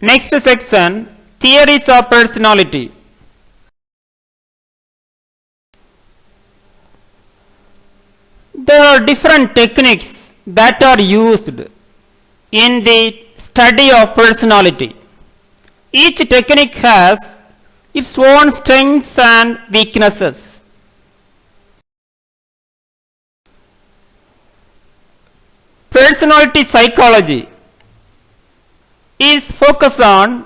Next section, theories of personality. There are different techniques that are used in the study of personality. Each technique has its own strengths and weaknesses. Personality psychology is focused on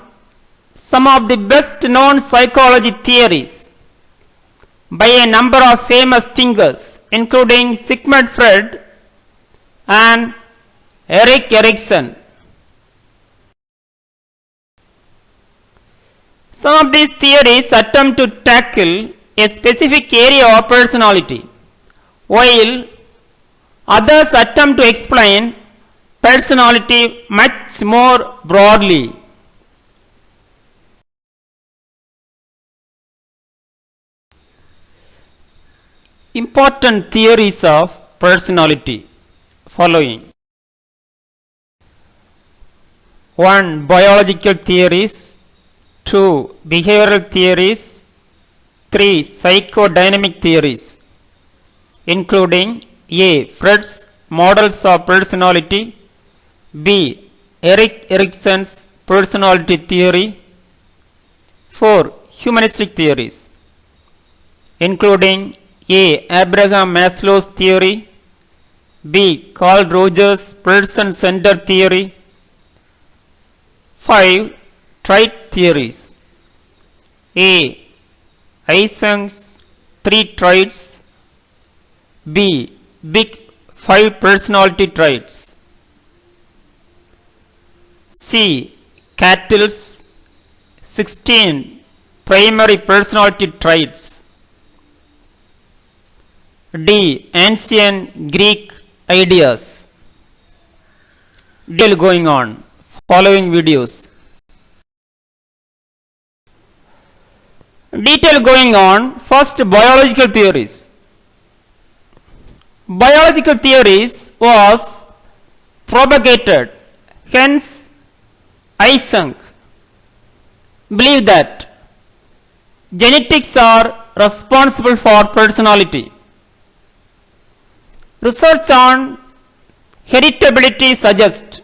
some of the best known psychology theories by a number of famous thinkers, including Sigmund Freud and Erik Erikson. Some of these theories attempt to tackle a specific area of personality, while others attempt to explain personality much more broadly. Important theories of personality following: 1. Biological theories, 2. Behavioral theories, 3. Psychodynamic theories, including A. Freud's models of personality, B. Erik Erikson's personality theory, 4. Humanistic theories, including A. Abraham Maslow's theory, B. Carl Rogers' person-centered theory, 5. Trait theories, A. Eysenck's 3 traits, B. Big 5 personality traits, C. Catill's 16 primary personality traits, D. Ancient Greek ideas. Detail going on. Following videos. Detail going on. First, biological theories. Biological theories was propagated. Hence, Eysenck believed that genetics are responsible for personality. Research on heritability suggests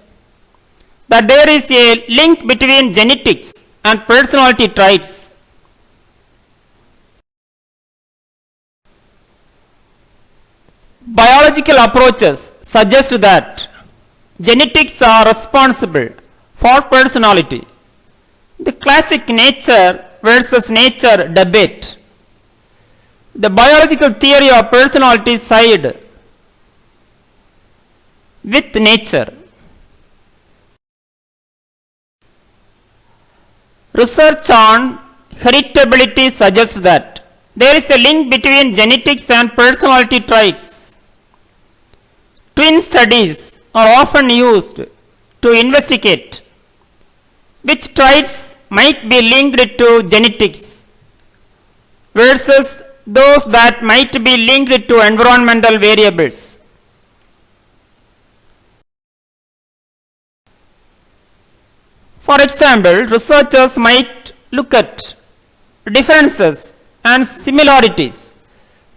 that there is a link between genetics and personality traits. Biological approaches suggest that genetics are responsible for personality. The classic nature versus nature debate. The biological theory of personality side with nature. Research on heritability suggests that there is a link between genetics and personality traits. Twin studies are often used to investigate which traits might be linked to genetics versus those that might be linked to environmental variables. For example, researchers might look at differences and similarities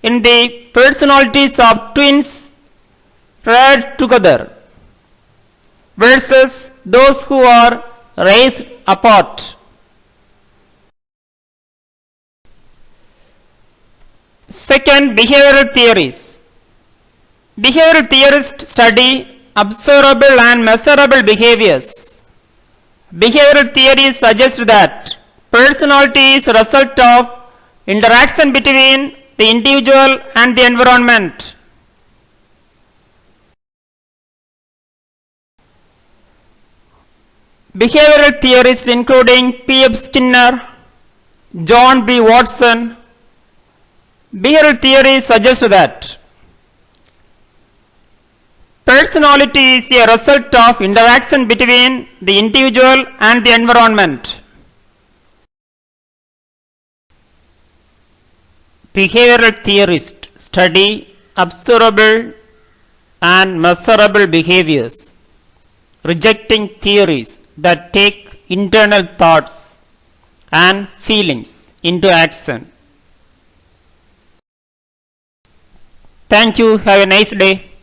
in the personalities of twins reared together versus those who are raised apart. Second, behavioral theories. Behavioral theorists study observable and measurable behaviors. Behavioral theories suggest that personality is a result of interaction between the individual and the environment. Behavioral theorists including P.F. Skinner, John B. Watson. Behavioral theory suggests that personality is a result of interaction between the individual and the environment. Behavioral theorists study observable and measurable behaviors, rejecting theories that take internal thoughts and feelings into action. Thank you. Have a nice day.